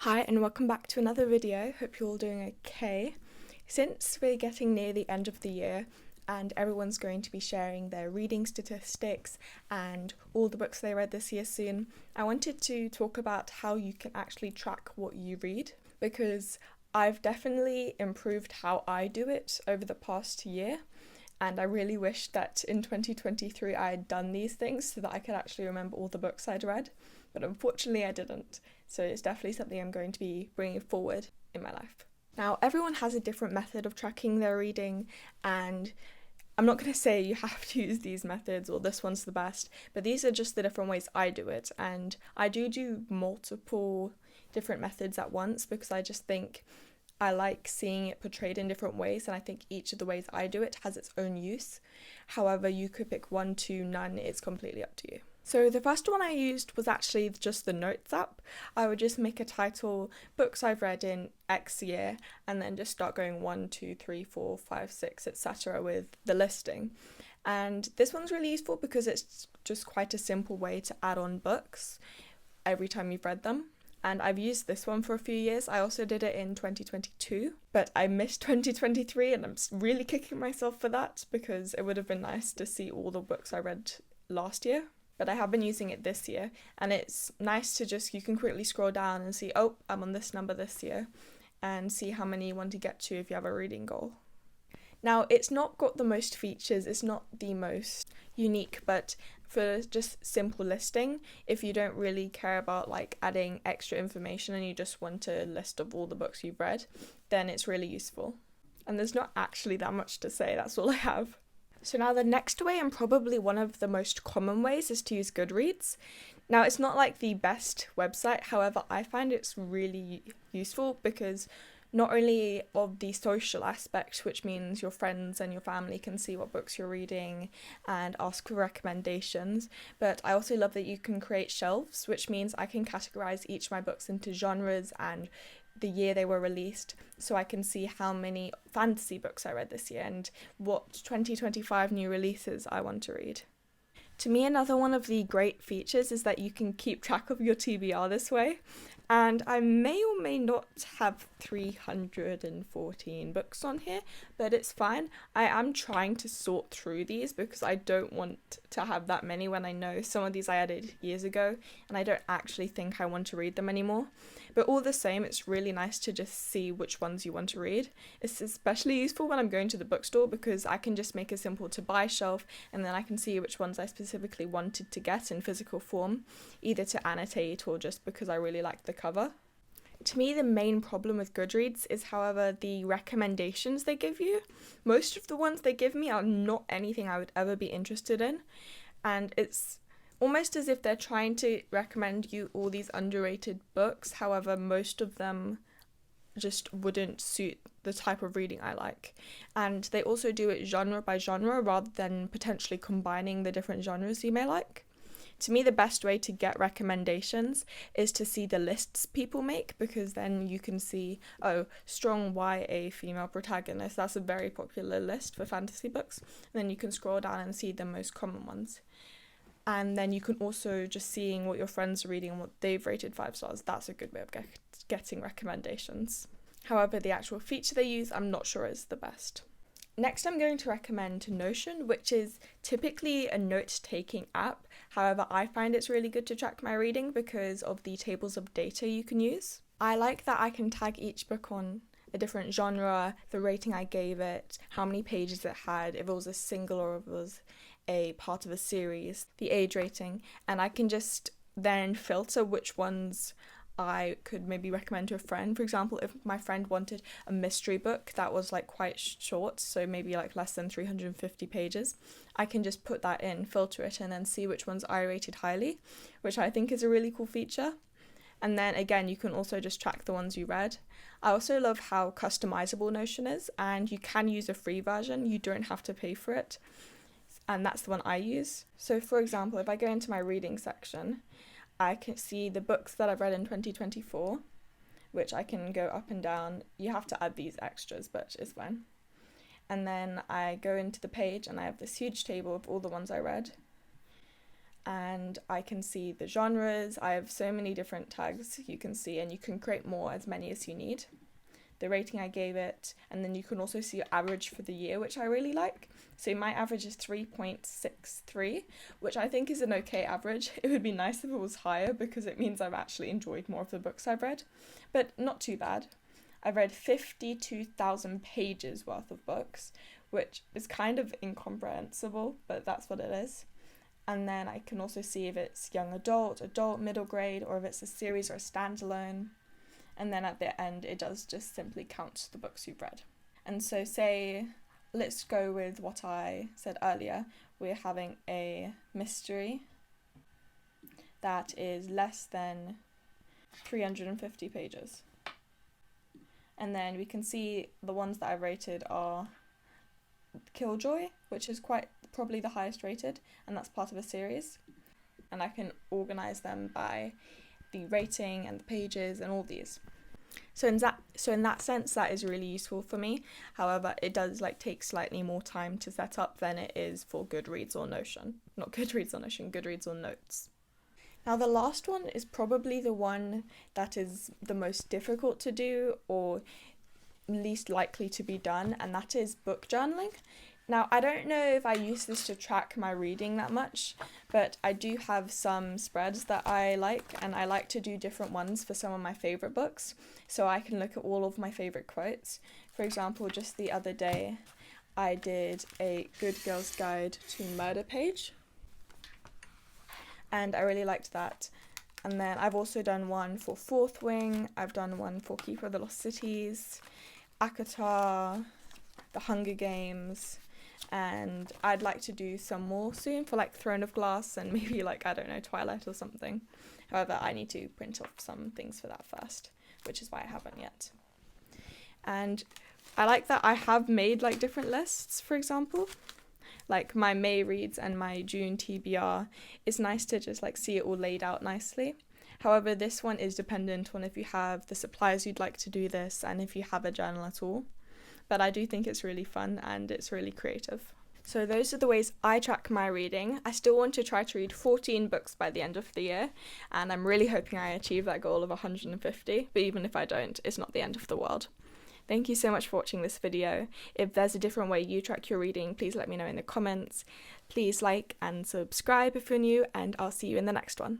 Hi and welcome back to another video. Hope you're all doing okay. Since we're getting near the end of the year and everyone's going to be sharing their reading statistics and all the books they read this year soon, I wanted to talk about how you can actually track what you read, because I've definitely improved how I do it over the past year, and I really wish that in 2023 I had done these things so that I could actually remember all the books I'd read, but unfortunately I didn't. So it's definitely something I'm going to be bringing forward in my life. Now, everyone has a different method of tracking their reading, and I'm not going to say you have to use these methods or this one's the best, but these are just the different ways I do it. And I do multiple different methods at once because I just think I like seeing it portrayed in different ways, and I think each of the ways I do it has its own use. However, you could pick one, two, none, it's completely up to you. So the first one I used was actually just the Notes app. I would just make a title, books I've read in X year, and then just start going 1, 2, 3, 4, 5, 6, etc. with the listing. And this one's really useful because it's just quite a simple way to add on books every time you've read them. And I've used this one for a few years. I also did it in 2022, but I missed 2023, and I'm really kicking myself for that because it would have been nice to see all the books I read last year. But I have been using it this year, and it's nice to you can quickly scroll down and see, oh, I'm on this number this year, and see how many you want to get to if you have a reading goal. Now, it's not got the most features, it's not the most unique, but for just simple listing, if you don't really care about adding extra information and you just want a list of all the books you've read, then it's really useful. And there's not actually that much to say, that's all I have. So now the next way, and probably one of the most common ways, is to use Goodreads. Now, it's not like the best website, however, I find it's really useful because not only of the social aspect, which means your friends and your family can see what books you're reading and ask for recommendations, but I also love that you can create shelves, which means I can categorize each of my books into genres and the year they were released, so I can see how many fantasy books I read this year and what 2025 new releases I want to read. To me, another one of the great features is that you can keep track of your TBR this way, and I may or may not have 314 books on here, but it's fine. I am trying to sort through these because I don't want to have that many when I know some of these I added years ago and I don't actually think I want to read them anymore. But all the same, it's really nice to just see which ones you want to read. It's especially useful when I'm going to the bookstore because I can just make a simple to buy shelf and then I can see which ones I specifically wanted to get in physical form, either to annotate or just because I really like the cover. To me, the main problem with Goodreads is, however, the recommendations they give you. Most of the ones they give me are not anything I would ever be interested in, and it's almost as if they're trying to recommend you all these underrated books. However, most of them just wouldn't suit the type of reading I like. And they also do it genre by genre rather than potentially combining the different genres you may like. To me, the best way to get recommendations is to see the lists people make, because then you can see, oh, strong YA female protagonist, that's a very popular list for fantasy books. And then you can scroll down and see the most common ones. And then you can also just seeing what your friends are reading and what they've rated 5 stars. That's a good way of getting recommendations. However, the actual feature they use, I'm not sure is the best. Next, I'm going to recommend Notion, which is typically a note-taking app. However, I find it's really good to track my reading because of the tables of data you can use. I like that I can tag each book on a different genre, the rating I gave it, how many pages it had, if it was a single or if it was a part of a series, the age rating, and I can just then filter which ones I could maybe recommend to a friend. For example, if my friend wanted a mystery book that was quite short, so maybe less than 350 pages, I can just put that in, filter it, and then see which ones I rated highly, which I think is a really cool feature. And then again, you can also just track the ones you read. I also love how customizable Notion is, and you can use a free version, you don't have to pay for it, and that's the one I use. So for example, if I go into my reading section, I can see the books that I've read in 2024, which I can go up and down. You have to add these extras, but it's fine. And then I go into the page and I have this huge table of all the ones I read. and I can see the genres. I have so many different tags you can see, and you can create more, as many as you need. The rating I gave it, and then you can also see your average for the year, which I really like. So my average is 3.63, which I think is an okay average. It would be nice if it was higher because it means I've actually enjoyed more of the books I've read, but not too bad. I've read 52,000 pages worth of books, which is kind of incomprehensible, but that's what it is. And then I can also see if it's young adult, adult, middle grade, or if it's a series or a standalone. And then at the end, it does just simply count the books you've read. And so let's go with what I said earlier. We're having a mystery that is less than 350 pages. And then we can see the ones that I've rated are Killjoy, which is quite probably the highest rated, and that's part of a series. And I can organise them by the rating and the pages and all these. So in that sense, that is really useful for me. However, it does take slightly more time to set up than it is for Goodreads or Notion. Not Goodreads or Notion, Goodreads or Notes. Now the last one is probably the one that is the most difficult to do or least likely to be done, and that is book journaling. Now, I don't know if I use this to track my reading that much, but I do have some spreads that I like, and I like to do different ones for some of my favourite books, so I can look at all of my favourite quotes. For example, just the other day, I did a Good Girl's Guide to Murder page, and I really liked that. And then I've also done one for Fourth Wing, I've done one for Keeper of the Lost Cities, ACOTAR, The Hunger Games, and I'd like to do some more soon for Throne of Glass and maybe I don't know, Twilight or something. However, I need to print off some things for that first, which is why I haven't yet. And I like that I have made different lists, for example. My May reads and my June TBR. It's nice to just see it all laid out nicely. However, this one is dependent on if you have the supplies you'd like to do this and if you have a journal at all. But I do think it's really fun and it's really creative. So those are the ways I track my reading. I still want to try to read 14 books by the end of the year, and I'm really hoping I achieve that goal of 150, but even if I don't, it's not the end of the world. Thank you so much for watching this video. If there's a different way you track your reading, please let me know in the comments. Please like and subscribe if you're new, and I'll see you in the next one.